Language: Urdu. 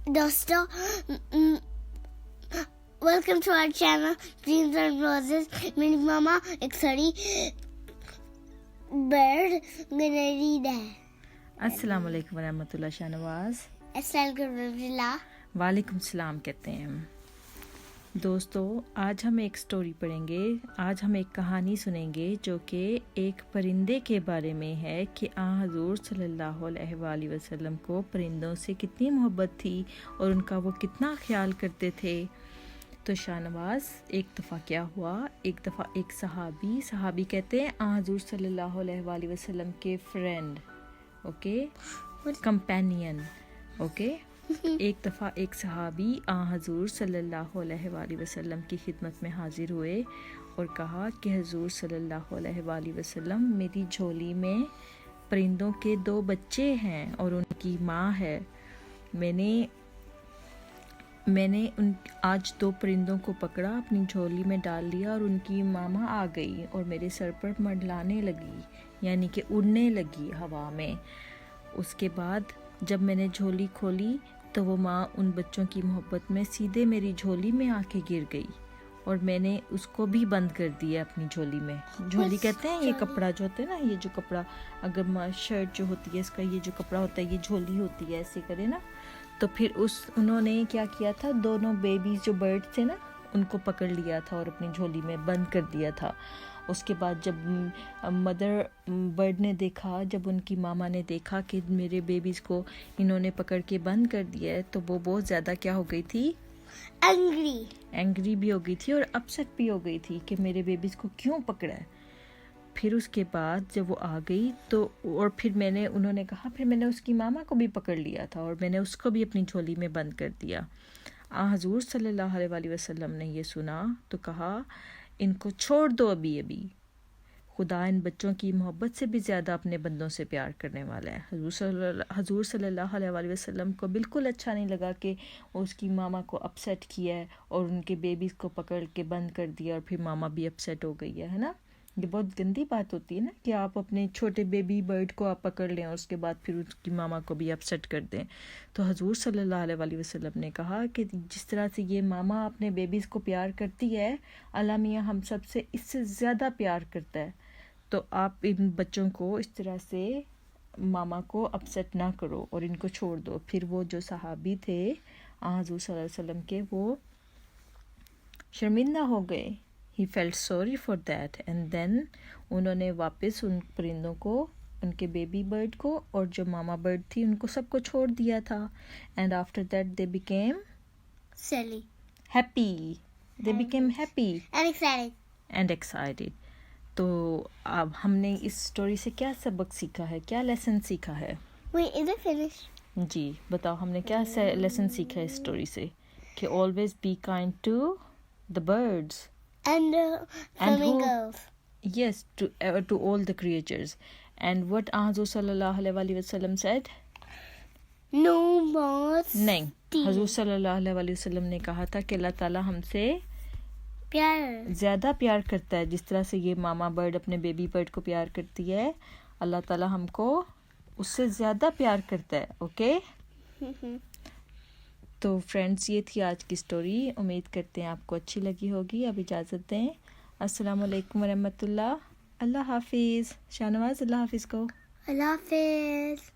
دوستوں welcome to our channel dreams and roses. میری ماما ایک سڑی برڈ گنریڈ ہے. السلام علیکم ورحمۃ اللہ. شاہنواز. السلام. وعلیکم السلام کہتے ہیں. دوستو آج ہم ایک سٹوری پڑھیں گے. آج ہم ایک کہانی سنیں گے جو کہ ایک پرندے کے بارے میں ہے کہ حضور صلی اللہ علیہ وآلہ وسلم کو پرندوں سے کتنی محبت تھی اور ان کا وہ کتنا خیال کرتے تھے. تو شاہنواز ایک دفعہ کیا ہوا، ایک دفعہ ایک صحابی کہتے ہیں حضور صلی اللہ علیہ وآلہ وسلم کے فرینڈ، اوکے، کمپینین، اوکے. ایک دفعہ ایک صحابی حضور صلی اللہ علیہ وآلہ وسلم کی خدمت میں حاضر ہوئے اور کہا کہ حضور صلی اللہ علیہ وآلہ وسلم، میری جھولی میں پرندوں کے 2 بچے ہیں اور ان کی ماں ہے. میں نے آج 2 پرندوں کو پکڑا، اپنی جھولی میں ڈال لیا اور ان کی ماما آ گئی اور میرے سر پر منڈلانے لگی، یعنی کہ اڑنے لگی ہوا میں. اس کے بعد جب میں نے جھولی کھولی تو وہ ماں ان بچوں کی محبت میں سیدھے میری جھولی میں آ کے گر گئی اور میں نے اس کو بھی بند کر دیا اپنی جھولی میں. جھولی کہتے ہیں یہ کپڑا جو ہوتا ہے نا، یہ جو کپڑا اگر شرٹ جو ہوتی ہے اس کا یہ جو کپڑا ہوتا ہے یہ جھولی ہوتی ہے، ایسے کرے نا. تو پھر انہوں نے کیا کیا تھا، دونوں بیبیز جو برڈ تھے نا ان کو پکڑ لیا تھا اور اپنی جھولی میں بند کر دیا تھا. اس کے بعد جب مدر برڈ نے دیکھا، جب ان کی ماما نے دیکھا کہ میرے بیبیز کو انہوں نے پکڑ کے بند کر دیا ہے، تو وہ بہت زیادہ کیا ہو گئی تھی، اینگری بھی ہو گئی تھی اور اپسیٹ بھی ہو گئی تھی کہ میرے بیبیز کو کیوں پکڑا ہے. پھر اس کے بعد جب وہ آ گئی تو اور پھر انہوں نے کہا پھر میں نے اس کی ماما کو بھی پکڑ لیا تھا اور میں نے اس کو بھی اپنی جھولی میں بند کر دیا. حضور صلی اللہ علیہ وآلہ وسلم نے یہ سنا تو کہا ان کو چھوڑ دو ابھی، خدا ان بچوں کی محبت سے بھی زیادہ اپنے بندوں سے پیار کرنے والا ہے. حضور صلی اللہ علیہ وآلہ وسلم کو بالکل اچھا نہیں لگا کہ اس کی ماما کو اپسیٹ کیا ہے اور ان کے بیبیز کو پکڑ کے بند کر دیا اور پھر ماما بھی اپسیٹ ہو گئی ہے نا. یہ بہت گندی بات ہوتی ہے نا کہ آپ اپنے چھوٹے بیبی برڈ کو آپ پکڑ لیں اور اس کے بعد پھر اس کی ماما کو بھی اپسیٹ کر دیں. تو حضور صلی اللہ علیہ وآلہ وسلم نے کہا کہ جس طرح سے یہ ماما اپنے بیبیز کو پیار کرتی ہے، اللہ میاں ہم سب سے اس سے زیادہ پیار کرتا ہے. تو آپ ان بچوں کو اس طرح سے ماما کو اپسیٹ نہ کرو اور ان کو چھوڑ دو. پھر وہ جو صحابی تھے حضور صلی اللہ علیہ وسلم کے، وہ شرمندہ ہو گئے. He felt sorry for that and then انہوں نے واپس ان پرندوں کو، ان کے بیبی برڈ کو اور جو ماما برڈ تھی ان کو سب کو چھوڑ دیا تھا. And after that they became happy. They became happy and excited. تو اب ہم نے اس سٹوری سے کیا سبق سیکھا ہے، کیا لیسن سیکھا ہے؟ جی بتاؤ، ہم نے کیا لیسن سیکھا ہے اس سٹوری سے؟ کہ always be kind to the birds. And flamingos. Yes, to all the creatures. And what Hazur sallallahu alaihi wasallam said? No more. نہیں، حضور صلی اللہ علیہ وسلم نے کہا تھا کہ اللہ تعالیٰ ہم سے زیادہ پیار کرتا ہے جس طرح سے یہ ماما برڈ اپنے بیبی برڈ کو پیار کرتی ہے، اللہ تعالیٰ ہم کو اس سے زیادہ پیار کرتا ہے. اوکے. تو فرینڈس یہ تھی آج کی سٹوری. امید کرتے ہیں آپ کو اچھی لگی ہوگی. اب اجازت دیں. السلام علیکم ورحمۃ اللہ. اللہ حافظ. شاہنواز اللہ حافظ کہو. اللہ حافظ.